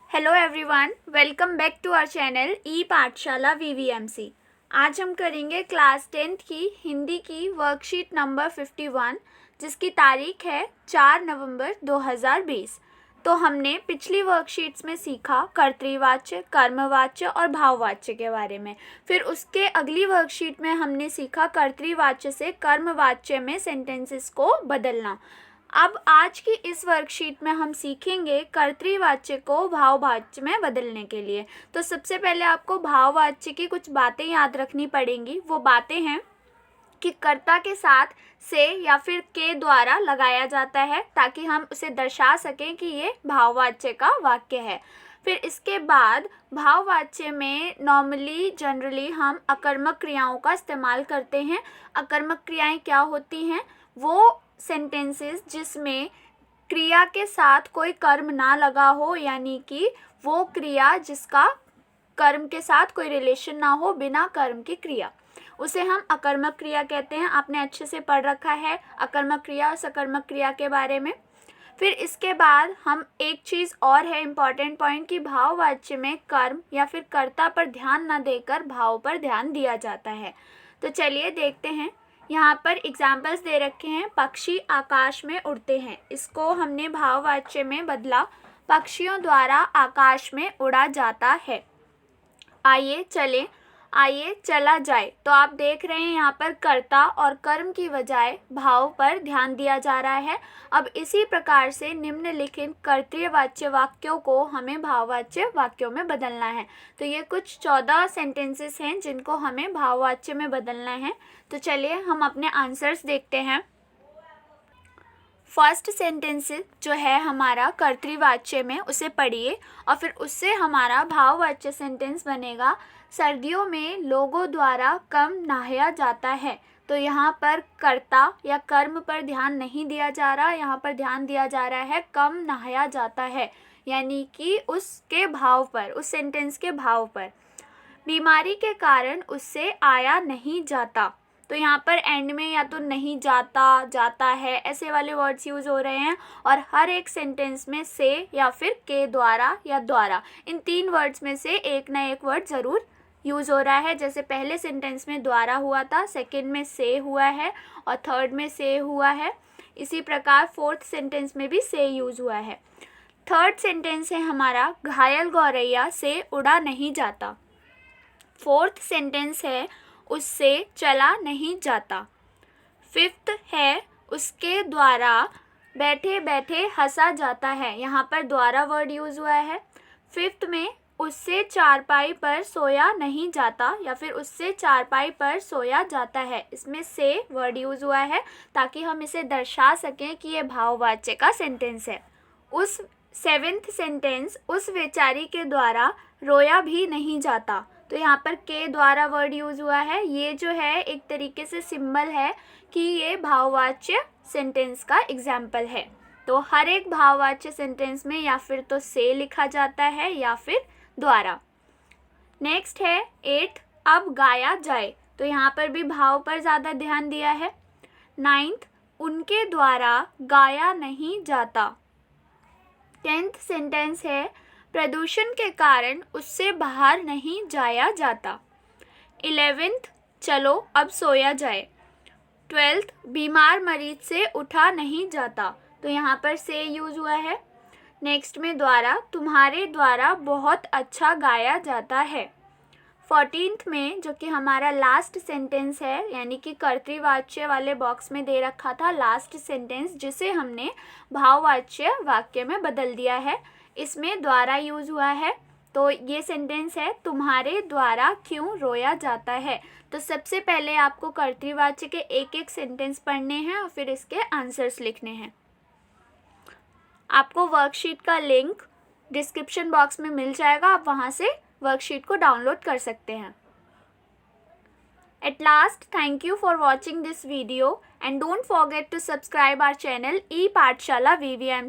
Hello everyone, welcome back to our channel e Pathshala VVMC. आज हम करेंगे क्लास 10th की हिंदी की वर्कशीट नंबर 51, जिसकी तारीख है 4 नवंबर 2020। तो हमने पिछली वर्कशीट्स में सीखा कर्तृवाच्य, कर्मवाच्य और भाववाच्य के बारे में। फिर उसके अगली वर्कशीट में हमने सीखा कर्तृवाच्य से कर्मवाच्य में सेंटेंसेस को बदलना। अब आज की इस वर्कशीट में हम सीखेंगे कर्तृवाच्य को भाववाच्य में बदलने के लिए। तो सबसे पहले आपको भाववाच्य की कुछ बातें याद रखनी पड़ेंगी। वो बातें हैं कि कर्ता के साथ से या फिर के द्वारा लगाया जाता है ताकि हम उसे दर्शा सकें कि ये भाववाच्य का वाक्य है। फिर इसके बाद भाववाच्य में नॉर्मली जनरली हम अकर्मक क्रियाओं का इस्तेमाल करते हैं। अकर्मक क्रियाएं क्या होती हैं? वो सेंटेंसेस जिसमें क्रिया के साथ कोई कर्म ना लगा हो, यानी कि वो क्रिया जिसका कर्म के साथ कोई रिलेशन ना हो, बिना कर्म की क्रिया, उसे हम अकर्मक क्रिया कहते हैं। आपने अच्छे से पढ़ रखा है अकर्मक क्रिया और सकर्मक क्रिया के बारे में। फिर इसके बाद हम एक चीज़ और है इम्पॉर्टेंट पॉइंट कि भाववाच्य में कर्म या फिर कर्ता पर ध्यान न देकर भाव पर ध्यान दिया जाता है। तो चलिए देखते हैं। यहाँ पर एग्जाम्पल्स दे रखे हैं। पक्षी आकाश में उड़ते हैं, इसको हमने भाववाच्य में बदला, पक्षियों द्वारा आकाश में उड़ा जाता है। आइए चलें, आइए चला जाए। तो आप देख रहे हैं यहाँ पर कर्ता और कर्म की बजाय भाव पर ध्यान दिया जा रहा है। अब इसी प्रकार से निम्नलिखित कर्तृवाच्य वाक्यों को हमें भाववाच्य वाक्यों में बदलना है। तो ये कुछ 14 सेंटेंसेस हैं जिनको हमें भाववाच्य में बदलना है। तो चलिए हम अपने आंसर्स देखते हैं। फर्स्ट सेंटेंस जो है हमारा कर्तृवाच्य में, उसे पढ़िए और फिर उससे हमारा भाववाच्य सेंटेंस बनेगा। सर्दियों में लोगों द्वारा कम नहाया जाता है। तो यहाँ पर कर्ता या कर्म पर ध्यान नहीं दिया जा रहा, यहाँ पर ध्यान दिया जा रहा है कम नहाया जाता है, यानी कि उसके भाव पर, उस सेंटेंस के भाव पर। बीमारी के कारण उससे आया नहीं जाता। तो यहाँ पर एंड में या तो नहीं जाता, जाता है, ऐसे वाले वर्ड्स यूज़ हो रहे हैं। और हर एक सेंटेंस में से या फिर के द्वारा या द्वारा, इन 3 वर्ड्स में से एक ना एक वर्ड ज़रूर यूज़ हो रहा है। जैसे पहले सेंटेंस में द्वारा हुआ था, सेकंड में से हुआ है और थर्ड में से हुआ है। इसी प्रकार फोर्थ सेंटेंस में भी से यूज़ हुआ है। थर्ड सेंटेंस है हमारा घायल गौरैया से उड़ा नहीं जाता। फोर्थ सेंटेंस है उससे चला नहीं जाता। फिफ्थ है उसके द्वारा बैठे बैठे हंसा जाता है। यहाँ पर द्वारा वर्ड यूज़ हुआ है। फिफ्थ में उससे चारपाई पर सोया नहीं जाता या फिर उससे चारपाई पर सोया जाता है, इसमें से वर्ड यूज़ हुआ है ताकि हम इसे दर्शा सकें कि ये भाववाच्य का सेंटेंस है। उस सेवेंथ सेंटेंस उस बेचारी के द्वारा रोया भी नहीं जाता। तो यहाँ पर के द्वारा वर्ड यूज़ हुआ है। ये जो है एक तरीके से सिंबल है कि ये भाववाच्य सेंटेंस का एग्जाम्पल है। तो हर एक भाववाच्य सेंटेंस में या फिर तो से लिखा जाता है या फिर द्वारा। नेक्स्ट है 8 अब गाया जाए। तो यहाँ पर भी भाव पर ज़्यादा ध्यान दिया है। 9th उनके द्वारा गाया नहीं जाता। 10th सेंटेंस है प्रदूषण के कारण उससे बाहर नहीं जाया जाता। 11th चलो अब सोया जाए। 12th बीमार मरीज से उठा नहीं जाता। तो यहाँ पर से यूज़ हुआ है। नेक्स्ट में द्वारा तुम्हारे द्वारा बहुत अच्छा गाया जाता है। 14th में जो कि हमारा लास्ट सेंटेंस है, यानी कि कर्तृवाच्य वाले बॉक्स में दे रखा था लास्ट सेंटेंस, जिसे हमने भाववाच्य वाक्य में बदल दिया है, इसमें द्वारा यूज़ हुआ है। तो ये सेंटेंस है तुम्हारे द्वारा क्यों रोया जाता है। तो सबसे पहले आपको कर्तृवाच्य के एक एक सेंटेंस पढ़ने हैं और फिर इसके आंसर्स लिखने हैं। आपको वर्कशीट का लिंक डिस्क्रिप्शन बॉक्स में मिल जाएगा, आप वहाँ से वर्कशीट को डाउनलोड कर सकते हैं। At last, thank you for watching this video and don't forget to subscribe our channel E Pathshala VVMC.